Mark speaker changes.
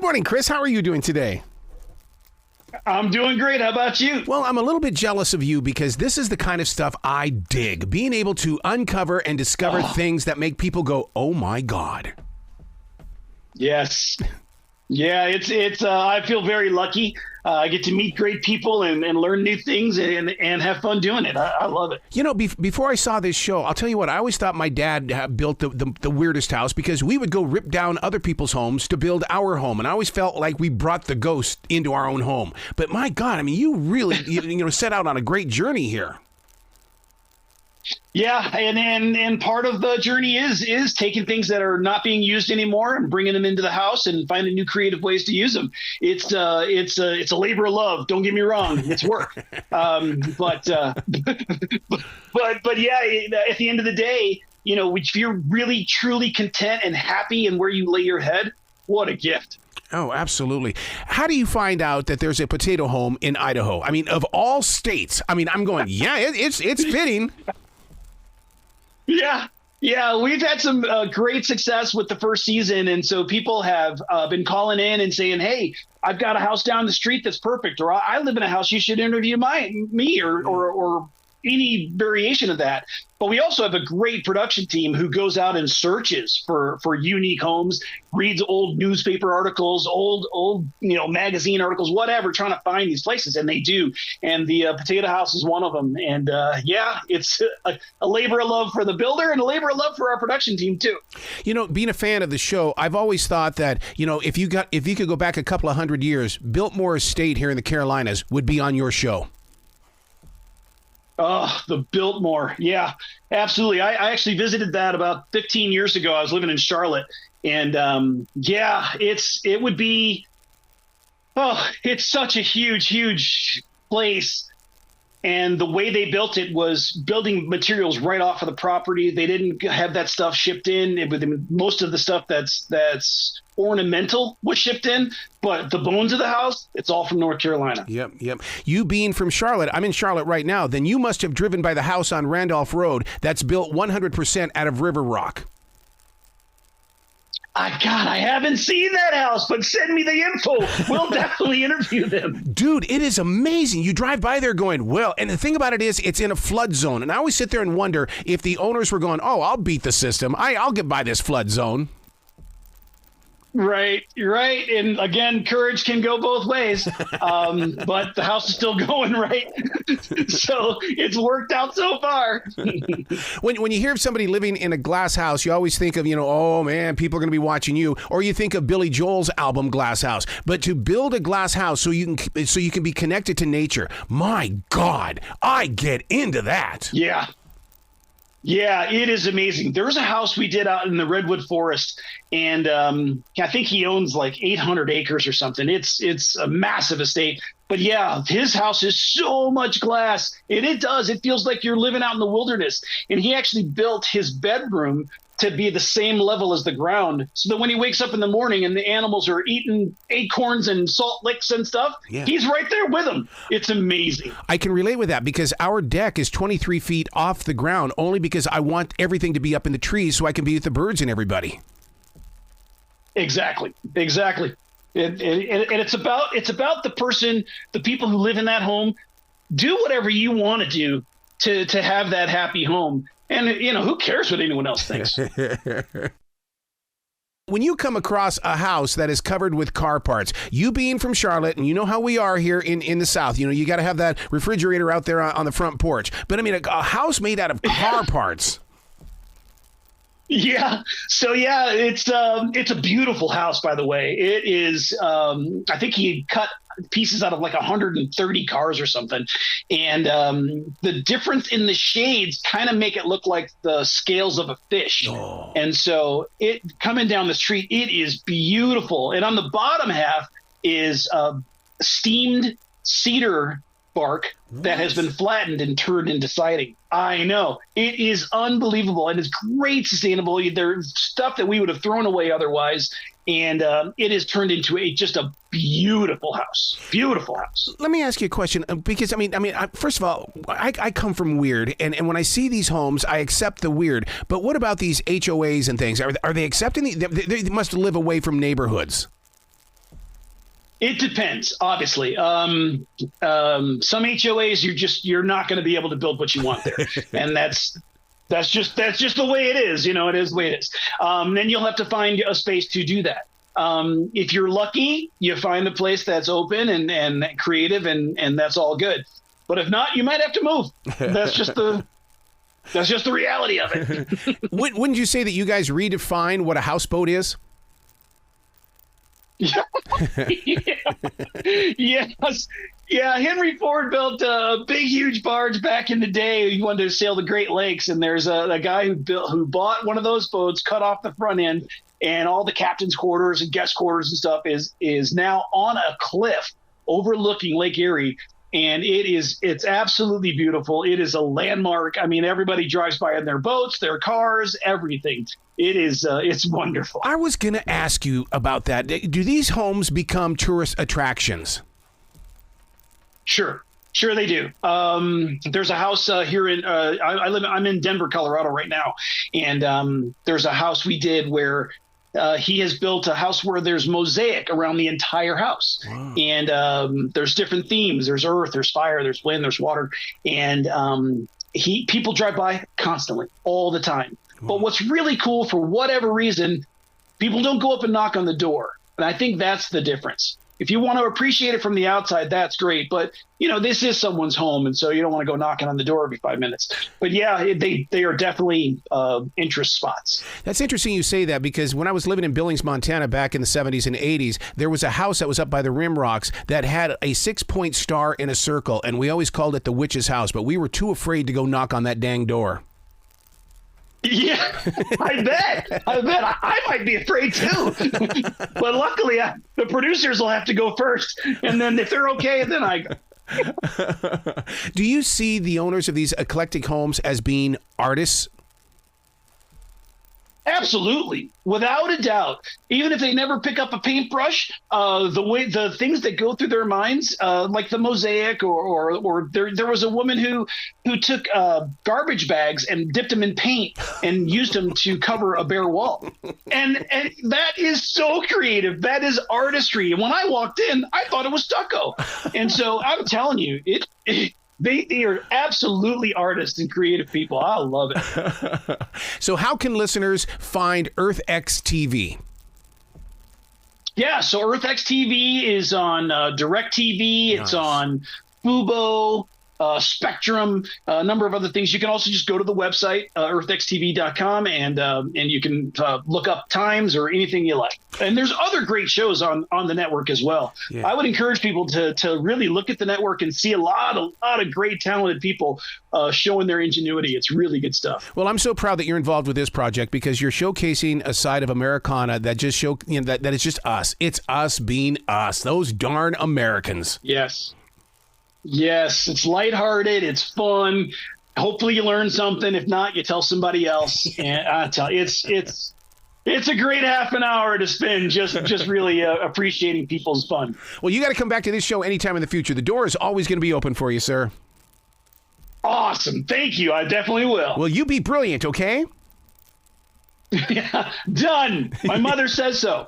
Speaker 1: morning, Chris. How are you doing today?
Speaker 2: I'm doing great. How about you?
Speaker 1: Well, I'm a little bit jealous of you because this is the kind of stuff I dig. Being able to uncover and discover things that make people go, oh my God.
Speaker 2: Yes. Yeah, it's I feel very lucky. I get to meet great people and learn new things and have fun doing it. I love it.
Speaker 1: You know, before I saw this show, I'll tell you what, I always thought my dad built the weirdest house because we would go rip down other people's homes to build our home. And I always felt like we brought the ghost into our own home. But my God, I mean, you really set out on a great journey here.
Speaker 2: Yeah, and part of the journey is taking things that are not being used anymore and bringing them into the house and finding new creative ways to use them. It's a labor of love. Don't get me wrong, it's work. But yeah, at the end of the day, if you're really truly content and happy in where you lay your head, what a gift.
Speaker 1: Oh, absolutely. How do you find out that there's a potato home in Idaho? I mean, of all states, I mean, I'm going, yeah, it's fitting.
Speaker 2: Yeah, we've had some great success with the first season. And so people have been calling in and saying, hey, I've got a house down the street that's perfect. Or I live in a house. You should interview me or any variation of that. But we also have a great production team who goes out and searches for unique homes, reads old newspaper articles, old magazine articles, whatever, trying to find these places. And they do. And the Potato House is one of them. And it's a labor of love for the builder and a labor of love for our production team, too.
Speaker 1: Being a fan of the show, I've always thought that, if you could go back a couple of 100 years, Biltmore Estate here in the Carolinas would be on your show.
Speaker 2: Oh, the Biltmore. Yeah, absolutely. I actually visited that about 15 years ago. I was living in Charlotte. And it would be, it's such a huge place. And the way they built it was building materials right off of the property. They didn't have that stuff shipped in. Most of the stuff that's ornamental was shipped in, but the bones of the house, it's all from North Carolina.
Speaker 1: Yep. You being from Charlotte, I'm in Charlotte right now, then you must have driven by the house on Randolph Road that's built 100% out of river rock.
Speaker 2: I haven't seen that house, but send me the info. We'll definitely interview them.
Speaker 1: Dude, it is amazing. You drive by there going, well, and the thing about it is it's in a flood zone. And I always sit there and wonder if the owners were going, oh, I'll beat the system. I'll get by this flood zone.
Speaker 2: Right. And again, courage can go both ways. But the house is still going, right? So it's worked out so far.
Speaker 1: When you hear of somebody living in a glass house, you always think of, oh man, people are going to be watching you. Or you think of Billy Joel's album Glass House. But to build a glass house so you can be connected to nature, my God, I get into that.
Speaker 2: Yeah, it is amazing. There was a house we did out in the Redwood Forest, and I think he owns like 800 acres or something. It's a massive estate. But yeah, his house is so much glass, and it feels like you're living out in the wilderness. And he actually built his bedroom to be the same level as the ground, so that when he wakes up in the morning and the animals are eating acorns and salt licks and stuff, He's right there with them. It's amazing.
Speaker 1: I can relate with that because our deck is 23 feet off the ground only because I want everything to be up in the trees so I can be with the birds and everybody.
Speaker 2: Exactly. And it's about the people who live in that home. Do whatever you want to do to have that happy home. And, who cares what anyone else thinks?
Speaker 1: When you come across a house that is covered with car parts, you being from Charlotte, and you know how we are here in the South, you got to have that refrigerator out there on the front porch. But, I mean, a house made out of car parts.
Speaker 2: Yeah. So, it's a beautiful house, by the way. It is, I think he cut pieces out of like 130 cars or something. And the difference in the shades kind of make it look like the scales of a fish. Oh. And so coming down the street, it is beautiful. And on the bottom half is steamed cedar bark that has been flattened and turned into siding. I know. It is unbelievable, and it's great sustainable. There's stuff that we would have thrown away otherwise, and it has turned into just a beautiful house. Beautiful house.
Speaker 1: Let me ask you a question, because, I mean, first of all, I come from weird, and when I see these homes, I accept the weird. But what about these HOAs and things? Are they accepting? They must live away from neighborhoods.
Speaker 2: It depends, obviously. Some HOAs, you're not going to be able to build what you want there, and that's just the way it is. You know, it is the way it is. Then you'll have to find a space to do that. If you're lucky, you find a place that's open and creative, and that's all good. But if not, you might have to move. That's just the reality of it.
Speaker 1: Wouldn't you say that you guys redefine what a houseboat is?
Speaker 2: Yeah. Yes. Yeah. Henry Ford built a big, huge barge back in the day. He wanted to sail the Great Lakes, and there's a guy who bought one of those boats, cut off the front end, and all the captain's quarters and guest quarters and stuff is now on a cliff overlooking Lake Erie. And it's absolutely beautiful. It is a landmark. I mean, everybody drives by in their boats, their cars, everything. It's wonderful.
Speaker 1: I was going to ask you about that. Do these homes become tourist attractions?
Speaker 2: Sure they do. There's a house here I'm in Denver, Colorado right now. And there's a house we did where he has built a house where there's mosaic around the entire house. Wow. And there's different themes. There's earth, there's fire, there's wind, there's water. And people drive by constantly, all the time. Wow. But what's really cool, for whatever reason, people don't go up and knock on the door. And I think that's the difference. If you want to appreciate it from the outside, that's great. But, this is someone's home. And so you don't want to go knocking on the door every 5 minutes. But yeah, they are definitely interest spots.
Speaker 1: That's interesting you say that, because when I was living in Billings, Montana back in the 70s and 80s, there was a house that was up by the Rim Rocks that had a 6-point star in a circle. And we always called it the witch's house. But we were too afraid to go knock on that dang door.
Speaker 2: Yeah, I bet. I might be afraid too. But luckily, the producers will have to go first. And then if they're okay, then I go.
Speaker 1: Do you see the owners of these eclectic homes as being artists?
Speaker 2: Absolutely, without a doubt. Even if they never pick up a paintbrush, the things that go through their minds, like the mosaic, or there was a woman who took garbage bags and dipped them in paint and used them to cover a bare wall, and that is so creative. That is artistry. And when I walked in, I thought it was stucco, and so I'm telling you, They are absolutely artists and creative people. I love it.
Speaker 1: So how can listeners find EarthxTV?
Speaker 2: Yeah, so EarthxTV is on DirecTV. Nice. It's on Fubo, Spectrum, a number of other things. You can also just go to the website, EarthxTV.com, and you can look up times or anything you like. And there's other great shows on the network as well. Yeah. I would encourage people to really look at the network and see a lot of great, talented people showing their ingenuity. It's really good stuff.
Speaker 1: Well, I'm so proud that you're involved with this project, because you're showcasing a side of Americana that just that it's just us. It's us being us. Those darn Americans.
Speaker 2: Yes, it's lighthearted. It's fun. Hopefully you learn something. If not, you tell somebody else. And I tell you, it's a great half an hour to spend just really appreciating people's fun.
Speaker 1: Well, you got to come back to this show anytime in the future. The door is always going to be open for you, sir.
Speaker 2: Awesome. Thank you. I definitely will.
Speaker 1: Well, you be brilliant, okay?
Speaker 2: Yeah, done. My mother says so.